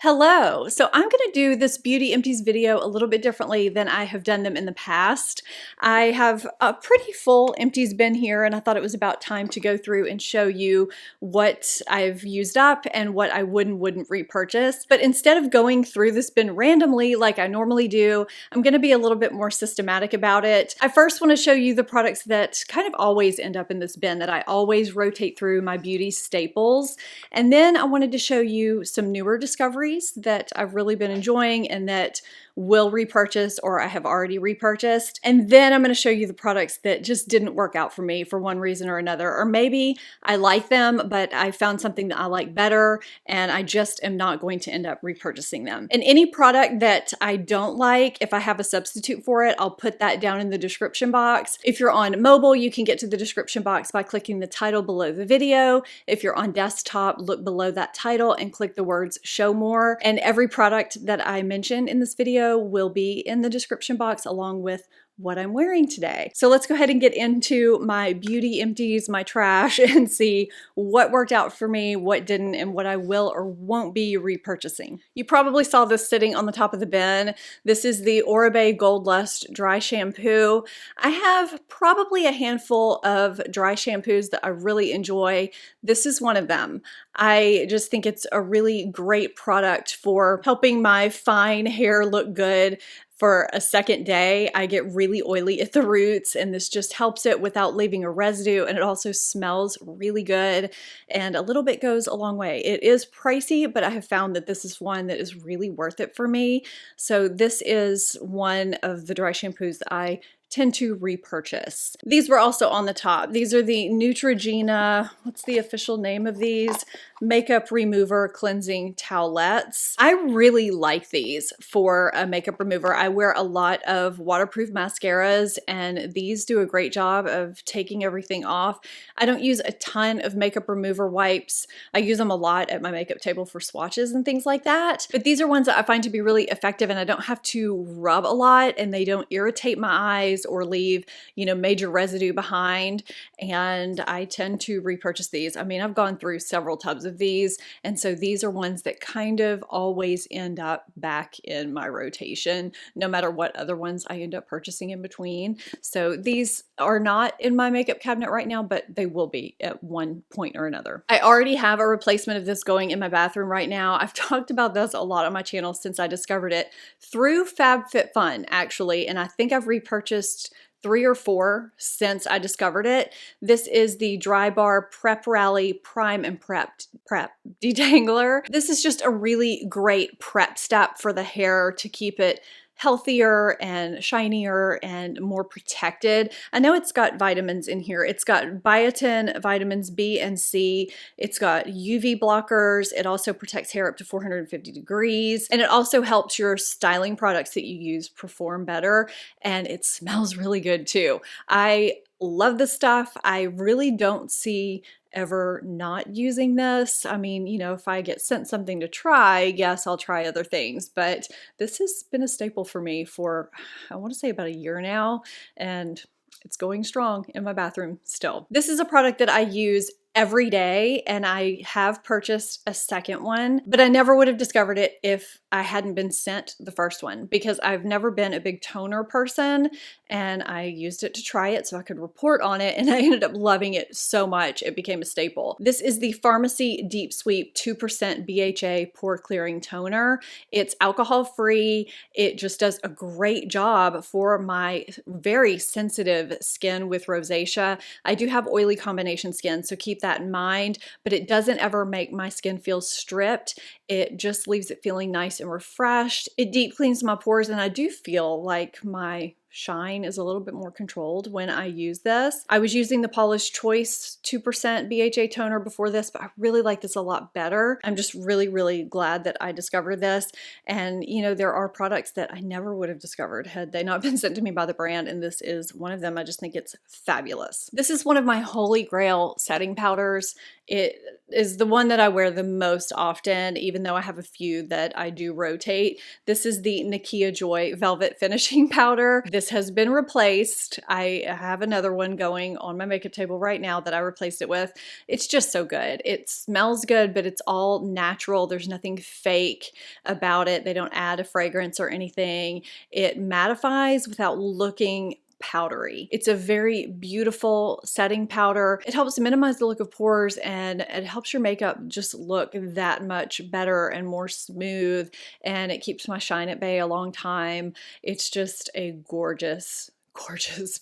Hello. So I'm going to do this Beauty Empties video a little bit differently than I have done them in the past. I have a pretty full empties bin here, and I thought it was about time to go through and show you what I've used up and what I would and wouldn't repurchase. But instead of going through this bin randomly like I normally do, I'm going to be a little bit more systematic about it. I first want to show you the products that kind of always end up in this bin, that I always rotate through my beauty staples. And then I wanted to show you some newer discoveries that I've really been enjoying and that will repurchase or I have already repurchased. And then I'm going to show you the products that just didn't work out for me for one reason or another. Or maybe I like them, but I found something that I like better and I just am not going to end up repurchasing them. And any product that I don't like, if I have a substitute for it, I'll put that down in the description box. If you're on mobile, you can get to the description box by clicking the title below the video. If you're on desktop, look below that title and click the words show more. And every product that I mention in this video will be in the description box along with what I'm wearing today. So let's go ahead and get into my beauty empties, my trash, and see what worked out for me, what didn't, and what I will or won't be repurchasing. You probably saw this sitting on the top of the bin. This is the Oribe Gold Lust Dry Shampoo. I have probably a handful of dry shampoos that I really enjoy. This is one of them. I just think it's a really great product for helping my fine hair look good. For a second day, I get really oily at the roots, and this just helps it without leaving a residue, and it also smells really good, and a little bit goes a long way. It is pricey, but I have found that this is one that is really worth it for me. So this is one of the dry shampoos that I tend to repurchase. These were also on the top. These are the Neutrogena, what's the official name of these? Makeup Remover Cleansing Towelettes. I really like these for a makeup remover. I wear a lot of waterproof mascaras, and these do a great job of taking everything off. I don't use a ton of makeup remover wipes. I use them a lot at my makeup table for swatches and things like that. But these are ones that I find to be really effective, and I don't have to rub a lot, and they don't irritate my eyes or leave, major residue behind. And I tend to repurchase these. I mean, I've gone through several tubs of these, and so these are ones that kind of always end up back in my rotation, no matter what other ones I end up purchasing in between. So these are not in my makeup cabinet right now, but they will be at one point or another. I already have a replacement of this going in my bathroom right now. I've talked about this a lot on my channel since I discovered it through FabFitFun, actually, and I think I've repurchased 3 or 4 since I discovered it. This is the Drybar Prep Rally Prime and Prep Detangler. This is just a really great prep step for the hair to keep it healthier and shinier and more protected. I know it's got vitamins in here. It's got biotin, vitamins B and C. It's got UV blockers. It also protects hair up to 450 degrees. And it also helps your styling products that you use perform better. And it smells really good too. I love this stuff. I really don't see ever not using this. I mean, if I get sent something to try, yes, I'll try other things, but this has been a staple for me for, I want to say, about a year now, and it's going strong in my bathroom still. This is a product that I use every day, and I have purchased a second one, but I never would have discovered it if I hadn't been sent the first one, because I've never been a big toner person, and I used it to try it so I could report on it, and I ended up loving it so much it became a staple. This is the Farmacy Deep Sweep 2% BHA Pore Clearing Toner. It's alcohol free. It just does a great job for my very sensitive skin with rosacea. I do have oily combination skin, so keep that in mind, but it doesn't ever make my skin feel stripped. It just leaves it feeling nice and refreshed. It deep cleans my pores, and I do feel like my shine is a little bit more controlled when I use this. I was using the Paula's Choice 2% BHA toner before this, but I really like this a lot better. I'm just really, really glad that I discovered this. And there are products that I never would have discovered had they not been sent to me by the brand, and this is one of them. I just think it's fabulous. This is one of my holy grail setting powders. It is the one that I wear the most often, even though I have a few that I do rotate. This is the Nikkia Joy Velvet Finishing Powder. This has been replaced. I have another one going on my makeup table right now that I replaced it with. It's just so good. It smells good, but it's all natural. There's nothing fake about it. They don't add a fragrance or anything. It mattifies without looking powdery. It's a very beautiful setting powder. It helps minimize the look of pores, and it helps your makeup just look that much better and more smooth, and it keeps my shine at bay a long time. It's just a gorgeous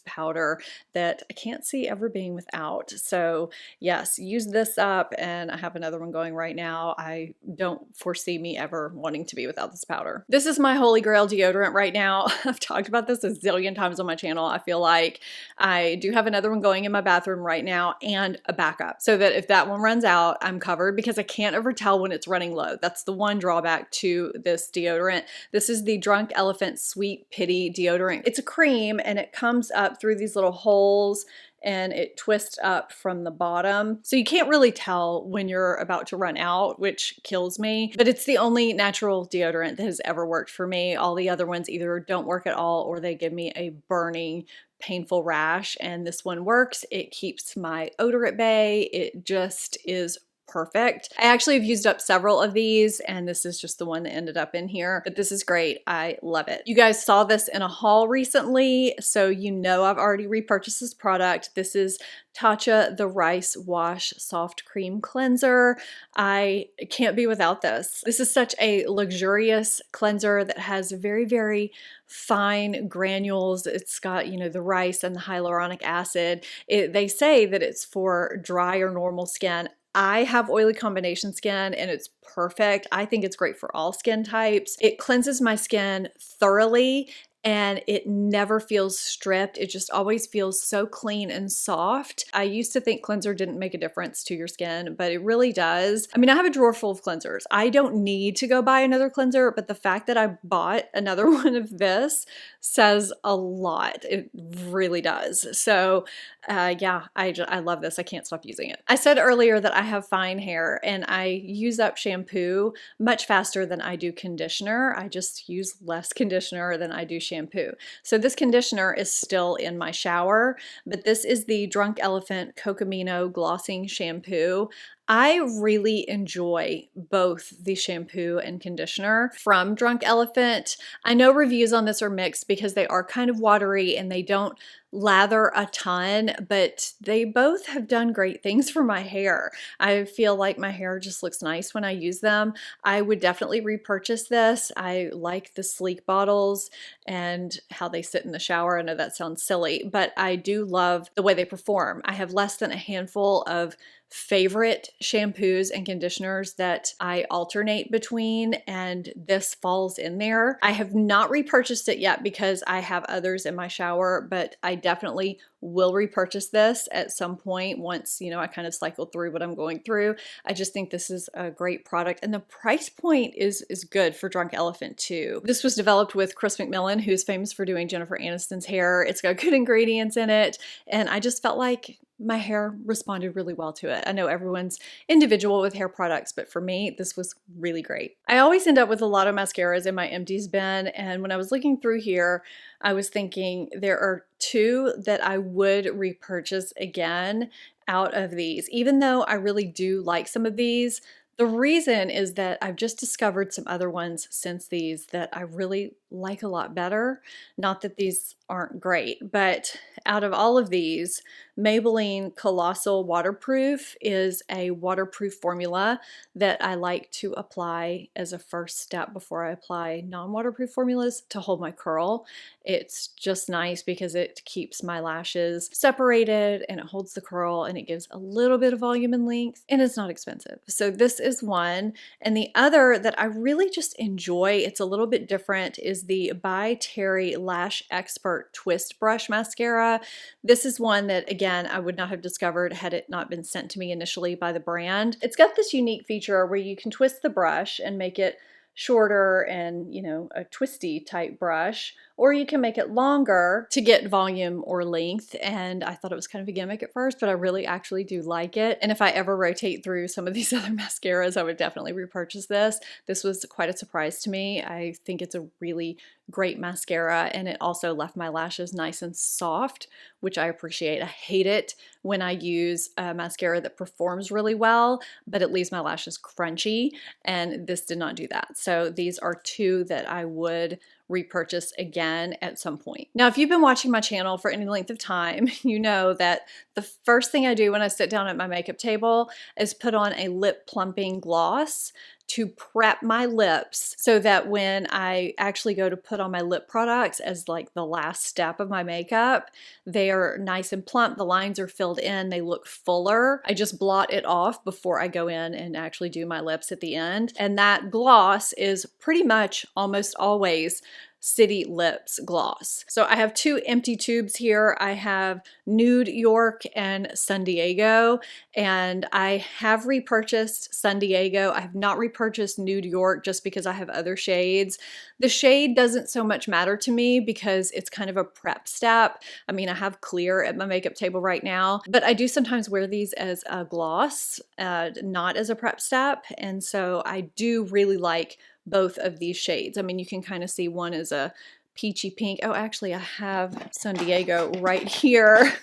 powder that I can't see ever being without. So yes, use this up, and I have another one going right now. I don't foresee me ever wanting to be without this powder. This is my holy grail deodorant right now. I've talked about this a zillion times on my channel. I feel like I do have another one going in my bathroom right now and a backup, so that if that one runs out, I'm covered, because I can't ever tell when it's running low. That's the one drawback to this deodorant. This is the Drunk Elephant Sweet Pity deodorant. It's a cream, and it comes up through these little holes, and it twists up from the bottom. So you can't really tell when you're about to run out, which kills me. But it's the only natural deodorant that has ever worked for me. All the other ones either don't work at all, or they give me a burning, painful rash. And this one works. It keeps my odor at bay. It just is perfect. I actually have used up several of these, and this is just the one that ended up in here, but this is great. I love it. You guys saw this in a haul recently, so you know I've already repurchased this product. This is Tatcha the Rice Wash Soft Cream Cleanser. I can't be without this. This is such a luxurious cleanser that has very, very fine granules. It's got, you know, the rice and the hyaluronic acid. They say that it's for dry or normal skin. I have oily combination skin, and it's perfect. I think it's great for all skin types. It cleanses my skin thoroughly, and it never feels stripped. It just always feels so clean and soft. I used to think cleanser didn't make a difference to your skin, but it really does. I mean, I have a drawer full of cleansers. I don't need to go buy another cleanser, but the fact that I bought another one of this says a lot. It really does. So yeah, I love this. I can't stop using it. I said earlier that I have fine hair, and I use up shampoo much faster than I do conditioner. I just use less conditioner than I do shampoo. So this conditioner is still in my shower, but this is the Drunk Elephant Cocamino Glossing Shampoo. I really enjoy both the shampoo and conditioner from Drunk Elephant. I know reviews on this are mixed because they are kind of watery and they don't lather a ton, but they both have done great things for my hair. I feel like my hair just looks nice when I use them. I would definitely repurchase this. I like the sleek bottles and how they sit in the shower. I know that sounds silly, but I do love the way they perform. I have less than a handful of favorite shampoos and conditioners that I alternate between, and this falls in there. I have not repurchased it yet because I have others in my shower, but I definitely will repurchase this at some point once, you know, I kind of cycle through what I'm going through. I just think this is a great product, and the price point is good for Drunk Elephant too. This was developed with Chris McMillan, who's famous for doing Jennifer Aniston's hair. It's got good ingredients in it, and I just felt like my hair responded really well to it. I know everyone's individual with hair products, but for me, this was really great. I always end up with a lot of mascaras in my empties bin, and when I was looking through here, I was thinking there are two that I would repurchase again out of these. Even though I really do like some of these, the reason is that I've just discovered some other ones since these that I really like a lot better. Not that these aren't great, but out of all of these, Maybelline Colossal Waterproof is a waterproof formula that I like to apply as a first step before I apply non-waterproof formulas to hold my curl. It's just nice because it keeps my lashes separated, and it holds the curl, and it gives a little bit of volume and length, and it's not expensive. So this is one. And the other that I really just enjoy, it's a little bit different, is the by Terry Lash Expert Twist Brush Mascara. This is one that, again, I would not have discovered had it not been sent to me initially by the brand. It's got this unique feature where you can twist the brush and make it shorter and, you know, a twisty type brush, or you can make it longer to get volume or length. And I thought it was kind of a gimmick at first, but I really actually do like it. And if I ever rotate through some of these other mascaras, I would definitely repurchase this. This was quite a surprise to me. I think it's a really great mascara, and it also left my lashes nice and soft, which I appreciate. I hate it when I use a mascara that performs really well, but it leaves my lashes crunchy, and this did not do that. So these are two that I would repurchase again at some point. Now, if you've been watching my channel for any length of time, you know that the first thing I do when I sit down at my makeup table is put on a lip plumping gloss to prep my lips so that when I actually go to put on my lip products as like the last step of my makeup, they are nice and plump. The lines are filled in. They look fuller. I just blot it off before I go in and actually do my lips at the end. And that gloss is pretty much almost always City Lips gloss. So I have two empty tubes here. I have Nude York and San Diego, and I have repurchased San Diego. I have not repurchased Nude York just because I have other shades. The shade doesn't so much matter to me because it's kind of a prep step. I mean, I have clear at my makeup table right now, but I do sometimes wear these as a gloss, not as a prep step. And so I do really like both of these shades. I mean, you can kind of see one is a peachy pink. Oh, actually, I have San Diego right here,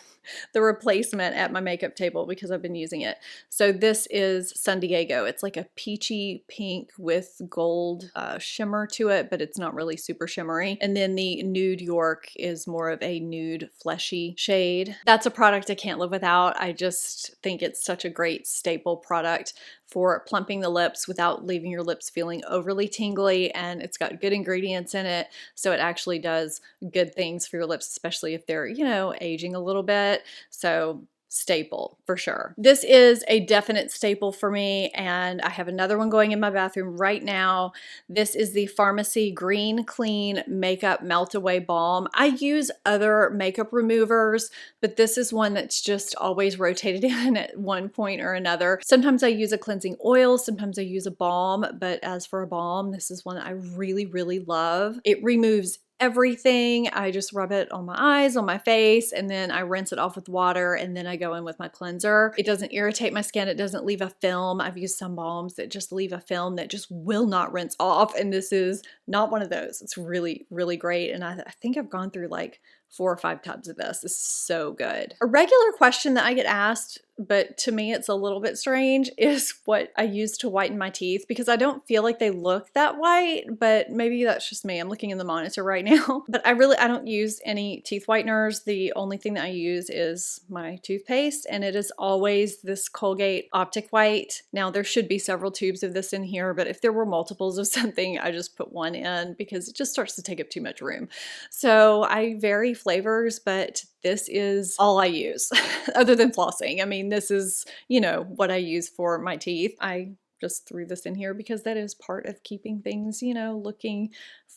the replacement at my makeup table because I've been using it. So this is San Diego. It's like a peachy pink with gold shimmer to it, but it's not really super shimmery. And then the Nude York is more of a nude fleshy shade. That's a product I can't live without. I just think it's such a great staple product for plumping the lips without leaving your lips feeling overly tingly, and it's got good ingredients in it, so it actually does good things for your lips, especially if they're, you know, aging a little bit. So staple for sure. This is a definite staple for me, and I have another one going in my bathroom right now. This is the Farmacy Green Clean Makeup Melt Away Balm. I use other makeup removers, but this is one that's just always rotated in at one point or another. Sometimes I use a cleansing oil, sometimes I use a balm, but as for a balm, this is one I really, really love. It removes everything. I just rub it on my eyes, on my face, and then I rinse it off with water, and then I go in with my cleanser. It doesn't irritate my skin. It doesn't leave a film. I've used some balms that just leave a film that just will not rinse off, and this is not one of those. It's really, really great, and I think I've gone through like 4 or 5 tubs of this. It's so good. A regular question that I get asked, but to me it's a little bit strange, is what I use to whiten my teeth, because I don't feel like they look that white, but maybe that's just me. I'm looking in the monitor right now. But I don't use any teeth whiteners. The only thing that I use is my toothpaste, and it is always this Colgate Optic White. Now there should be several tubes of this in here, but if there were multiples of something, I just put one in because it just starts to take up too much room. So I vary flavors, but this is all I use other than flossing. I mean, this is, you know, what I use for my teeth. I just threw this in here because that is part of keeping things, you know, looking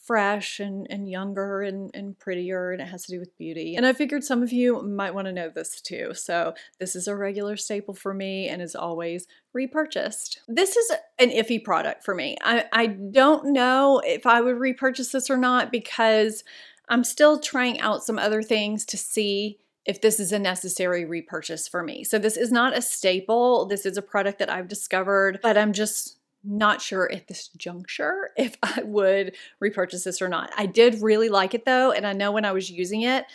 fresh and younger and prettier, and it has to do with beauty. And I figured some of you might want to know this too. So this is a regular staple for me and is always repurchased. This is an iffy product for me. I don't know if I would repurchase this or not because I'm still trying out some other things to see if this is a necessary repurchase for me. So this is not a staple. This is a product that I've discovered, but I'm just not sure at this juncture if I would repurchase this or not. I did really like it though, and I know when I was using it,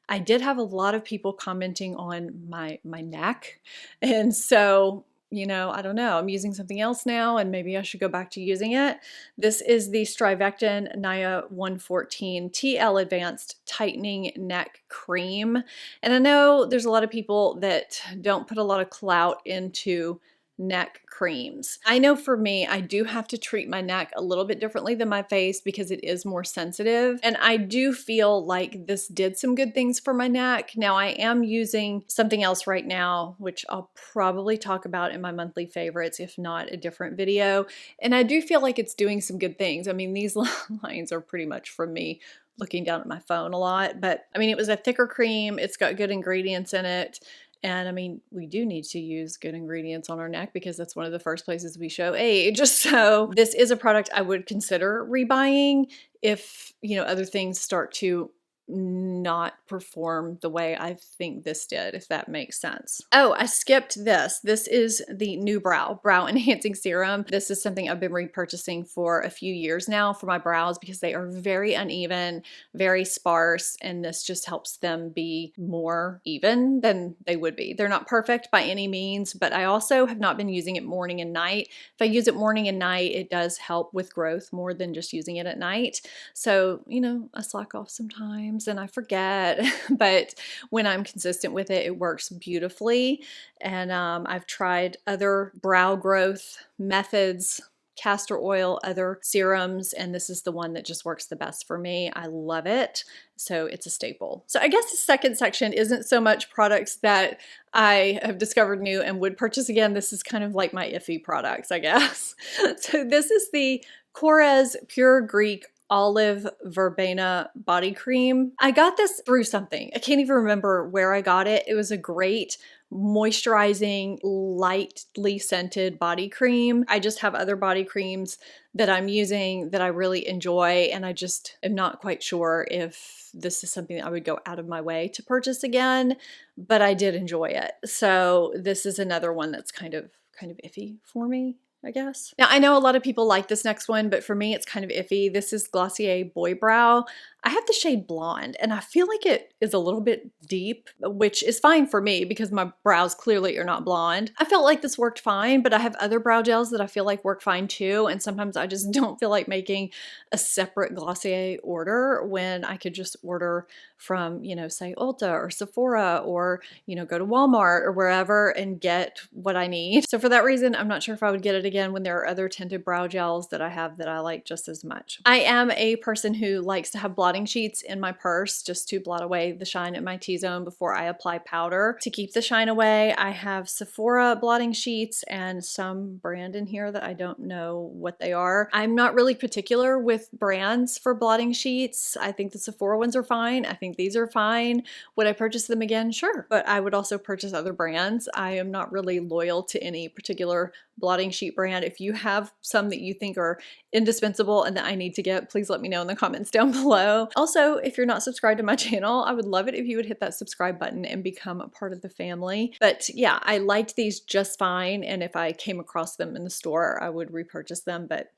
I did have a lot of people commenting on my neck, and so, you know, I don't know, I'm using something else now and maybe I should go back to using it. This is the Strivectin Nia 114 TL Advanced Tightening Neck Cream. And I know there's a lot of people that don't put a lot of clout into neck creams. I know for me, I do have to treat my neck a little bit differently than my face because it is more sensitive. And I do feel like this did some good things for my neck. Now I am using something else right now, which I'll probably talk about in my monthly favorites, if not a different video. And I do feel like it's doing some good things. I mean, these lines are pretty much from me looking down at my phone a lot, but I mean, it was a thicker cream. It's got good ingredients in it. And I mean, we do need to use good ingredients on our neck because that's one of the first places we show age. So this is a product I would consider rebuying if, you know, other things start to not perform the way I think this did, if that makes sense. Oh, I skipped this. This is the Neubrow Brow Enhancing Serum. This is something I've been repurchasing for a few years now for my brows because they are very uneven, very sparse, and this just helps them be more even than they would be. They're not perfect by any means, but I also have not been using it morning and night. If I use it morning and night, it does help with growth more than just using it at night. So, you know, I slack off sometimes and I forget, but when I'm consistent with it, it works beautifully. And I've tried other brow growth methods, castor oil, other serums, and this is the one that just works the best for me. I love it. So it's a staple. So I guess the second section isn't so much products that I have discovered new and would purchase again. This is kind of like my iffy products, I guess. So this is the Korres Pure Greek Olive Verbena body cream. I got this through something. I can't even remember where I got it. It was a great moisturizing, lightly scented body cream. I just have other body creams that I'm using that I really enjoy, and I just am not quite sure if this is something that I would go out of my way to purchase again, but I did enjoy it. So this is another one that's kind of iffy for me, I guess. Now, I know a lot of people like this next one, but for me, it's kind of iffy. This is Glossier Boy Brow. I have the shade Blonde, and I feel like it is a little bit deep, which is fine for me because my brows clearly are not blonde. I felt like this worked fine, but I have other brow gels that I feel like work fine too, and sometimes I just don't feel like making a separate Glossier order when I could just order from, you know, say Ulta or Sephora or, you know, go to Walmart or wherever and get what I need. So for that reason, I'm not sure if I would get it again when there are other tinted brow gels that I have that I like just as much. I am a person who likes to have blotting sheets in my purse just to blot away the shine at my T-zone before I apply powder. To keep the shine away, I have Sephora blotting sheets and some brand in here that I don't know what they are. I'm not really particular with brands for blotting sheets. I think the Sephora ones are fine. I think these are fine. Would I purchase them again? Sure. But I would also purchase other brands. I am not really loyal to any particular blotting sheet brand. If you have some that you think are indispensable and that I need to get, please let me know in the comments down below. Also, if you're not subscribed to my channel, I would love it if you would hit that subscribe button and become a part of the family. But yeah, I liked these just fine, and if I came across them in the store, I would repurchase them, but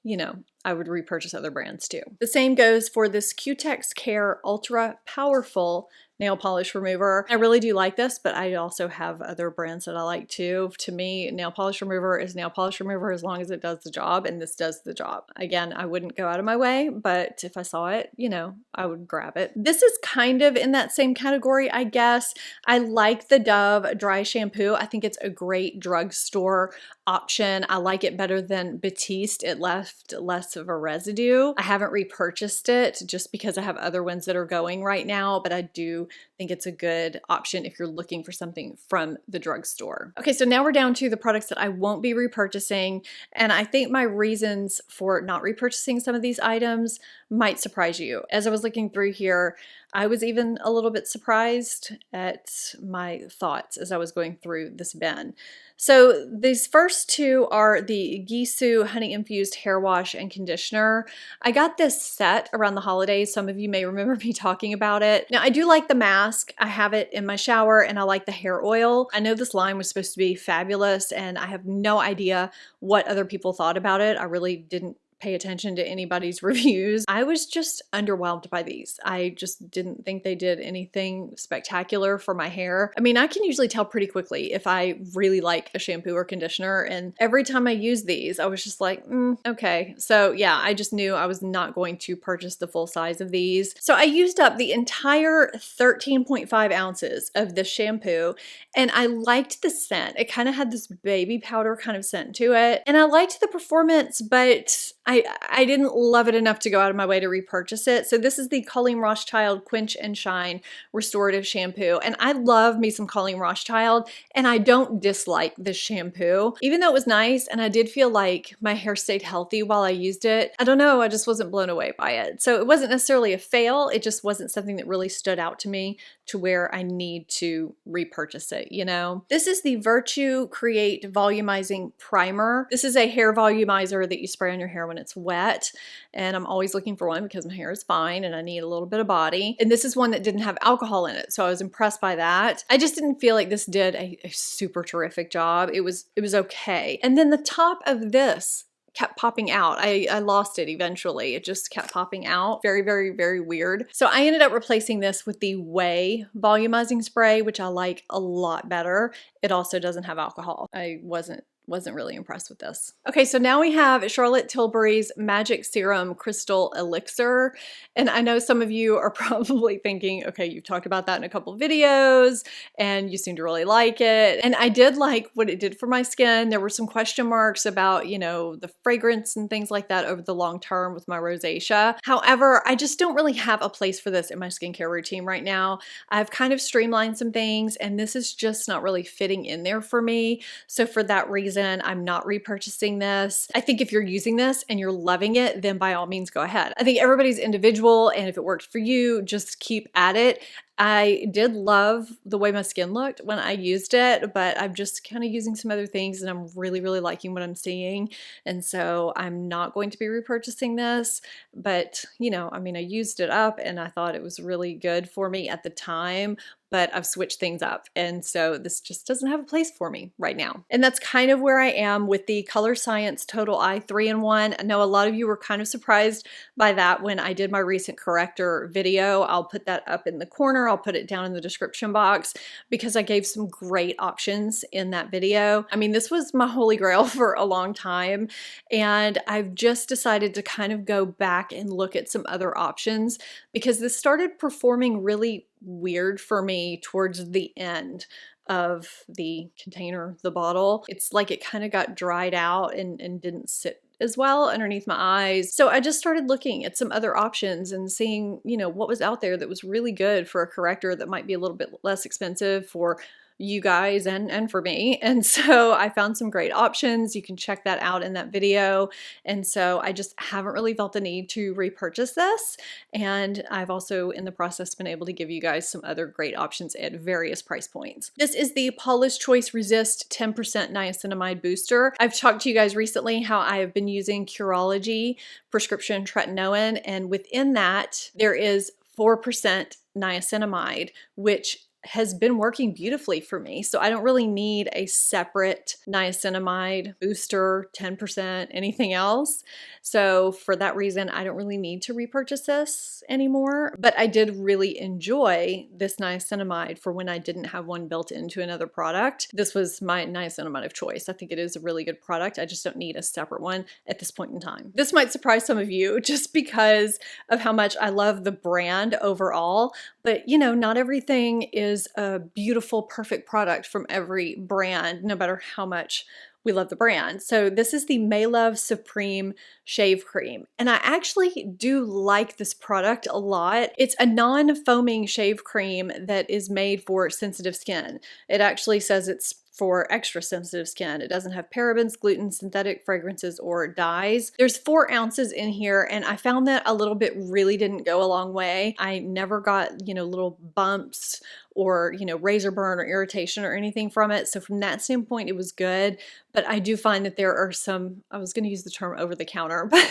you know, I would repurchase other brands too. The same goes for this Cutex Care Ultra Powerful nail polish remover. I really do like this, but I also have other brands that I like too. To me, nail polish remover is nail polish remover as long as it does the job, and this does the job. Again, I wouldn't go out of my way, but if I saw it, you know, I would grab it. This is kind of in that same category, I guess. I like the Dove dry shampoo. I think it's a great drugstore option. I like it better than Batiste. It left less of a residue. I haven't repurchased it just because I have other ones that are going right now, but I do think it's a good option if you're looking for something from the drugstore. Okay, so now we're down to the products that I won't be repurchasing, and I think my reasons for not repurchasing some of these items might surprise you. As I was looking through here, I was even a little bit surprised at my thoughts as I was going through this bin. So these first two are the Gisou Honey Infused Hair Wash and Conditioner. I got this set around the holidays. Some of you may remember me talking about it. Now, I do like the mask. I have it in my shower, and I like the hair oil. I know this line was supposed to be fabulous, and I have no idea what other people thought about it. I really didn't pay attention to anybody's reviews. I was just underwhelmed by these. I just didn't think they did anything spectacular for my hair. I mean, I can usually tell pretty quickly if I really like a shampoo or conditioner, and every time I use these, I was just like, okay. So yeah, I just knew I was not going to purchase the full size of these. So I used up the entire 13.5 ounces of this shampoo, and I liked the scent. It kind of had this baby powder kind of scent to it, and I liked the performance, but I didn't love it enough to go out of my way to repurchase it. So this is the Colleen Rothschild Quench and Shine Restorative Shampoo. And I love me some Colleen Rothschild, and I don't dislike this shampoo. Even though it was nice and I did feel like my hair stayed healthy while I used it, I don't know, I just wasn't blown away by it. So it wasn't necessarily a fail, it just wasn't something that really stood out to me to where I need to repurchase it, you know? This is the Virtue Create Volumizing Primer. This is a hair volumizer that you spray on your hair when it's wet, and I'm always looking for one because my hair is fine and I need a little bit of body. And this is one that didn't have alcohol in it, so I was impressed by that. I just didn't feel like this did a super terrific job. It was okay. And then the top of this kept popping out. I lost it eventually. It just kept popping out. Very, very, very weird. So I ended up replacing this with the Way volumizing spray, which I like a lot better. It also doesn't have alcohol. I wasn't really impressed with this. Okay, so now we have Charlotte Tilbury's Magic Serum Crystal Elixir. And I know some of you are probably thinking, okay, you've talked about that in a couple videos and you seem to really like it. And I did like what it did for my skin. There were some question marks about, you know, the fragrance and things like that over the long term with my rosacea. However, I just don't really have a place for this in my skincare routine right now. I've kind of streamlined some things and this is just not really fitting in there for me. So for that reason, I'm not repurchasing this. I think if you're using this and you're loving it, then by all means go ahead. I think everybody's individual, and if it works for you, just keep at it. I did love the way my skin looked when I used it, but I'm just kind of using some other things and I'm really, really liking what I'm seeing. And so I'm not going to be repurchasing this, but you know, I mean, I used it up and I thought it was really good for me at the time, but I've switched things up. And so this just doesn't have a place for me right now. And that's kind of where I am with the Colorescience Total Eye 3-in-1. I know a lot of you were kind of surprised by that when I did my recent corrector video. I'll put that up in the corner. I'll put it down in the description box because I gave some great options in that video. I mean, this was my holy grail for a long time, and I've just decided to kind of go back and look at some other options because this started performing really weird for me towards the end of the container, the bottle. It's like it kind of got dried out and didn't sit as well underneath my eyes. So I just started looking at some other options and seeing, you know, what was out there that was really good for a corrector that might be a little bit less expensive for you guys and for me. And so I found some great options. You can check that out in that video. And so I just haven't really felt the need to repurchase this. And I've also in the process been able to give you guys some other great options at various price points. This is the Paula's Choice Resist 10% Niacinamide Booster. I've talked to you guys recently how I have been using Curology prescription tretinoin, and within that there is 4% niacinamide, which has been working beautifully for me. So I don't really need a separate niacinamide booster, 10%, anything else. So for that reason, I don't really need to repurchase this anymore. But I did really enjoy this niacinamide for when I didn't have one built into another product. This was my niacinamide of choice. I think it is a really good product. I just don't need a separate one at this point in time. This might surprise some of you just because of how much I love the brand overall, but you know, not everything is a beautiful, perfect product from every brand, no matter how much we love the brand. So this is the Maelove Supreme Shave Cream. And I actually do like this product a lot. It's a non-foaming shave cream that is made for sensitive skin. It actually says it's for extra sensitive skin. It doesn't have parabens, gluten, synthetic fragrances, or dyes. There's 4 ounces in here, and I found that a little bit really didn't go a long way. I never got, you know, little bumps or, you know, razor burn or irritation or anything from it. So from that standpoint, it was good. But I do find that there are some, I was going to use the term over the counter, but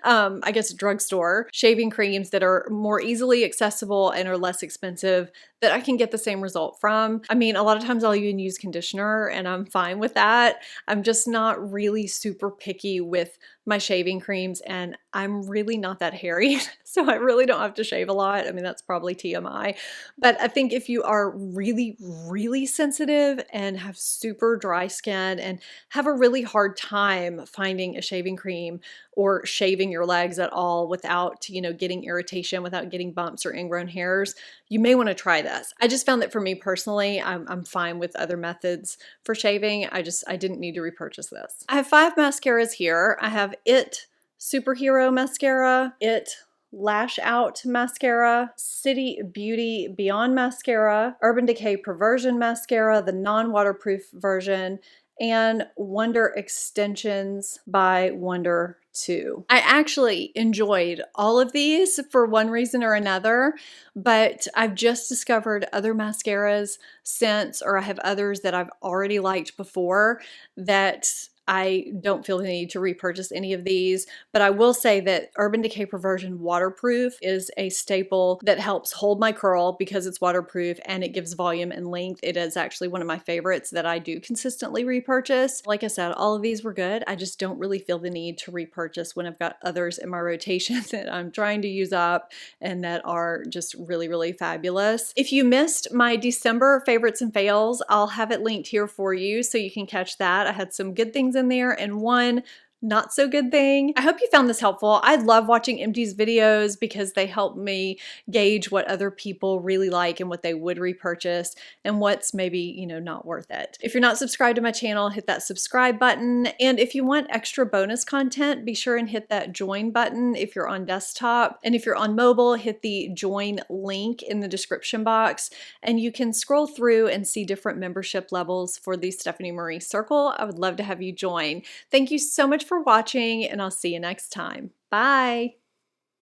I guess drugstore shaving creams that are more easily accessible and are less expensive that I can get the same result from. I mean, a lot of times I'll even use conditioner and I'm fine with that. I'm just not really super picky with my shaving creams, and I'm really not that hairy, so I really don't have to shave a lot. I mean, that's probably TMI, but I think if you are really, really sensitive and have super dry skin and have a really hard time finding a shaving cream or shaving your legs at all without, you know, getting irritation, without getting bumps or ingrown hairs, you may want to try this. I just found that for me personally, I'm fine with other methods for shaving. I didn't need to repurchase this. I have 5 mascaras here. I have It Superhero Mascara, It Lash Out Mascara, City Beauty Beyond Mascara, Urban Decay Perversion Mascara, the non-waterproof version, and Wonder Extensions by Wonder too. I actually enjoyed all of these for one reason or another, but I've just discovered other mascaras since, or I have others that I've already liked before that I don't feel the need to repurchase any of these, but I will say that Urban Decay Perversion Waterproof is a staple that helps hold my curl because it's waterproof and it gives volume and length. It is actually one of my favorites that I do consistently repurchase. Like I said, all of these were good. I just don't really feel the need to repurchase when I've got others in my rotation that I'm trying to use up and that are just really, really fabulous. If you missed my December favorites and fails, I'll have it linked here for you so you can catch that. I had some good things in there and one not so good thing. I hope you found this helpful. I love watching Empties videos because they help me gauge what other people really like and what they would repurchase and what's maybe, you know, not worth it. If you're not subscribed to my channel, hit that subscribe button. And if you want extra bonus content, be sure and hit that join button if you're on desktop. And if you're on mobile, hit the join link in the description box and you can scroll through and see different membership levels for the Stephanie Marie Circle. I would love to have you join. Thank you so much for watching and I'll see you next time. Bye.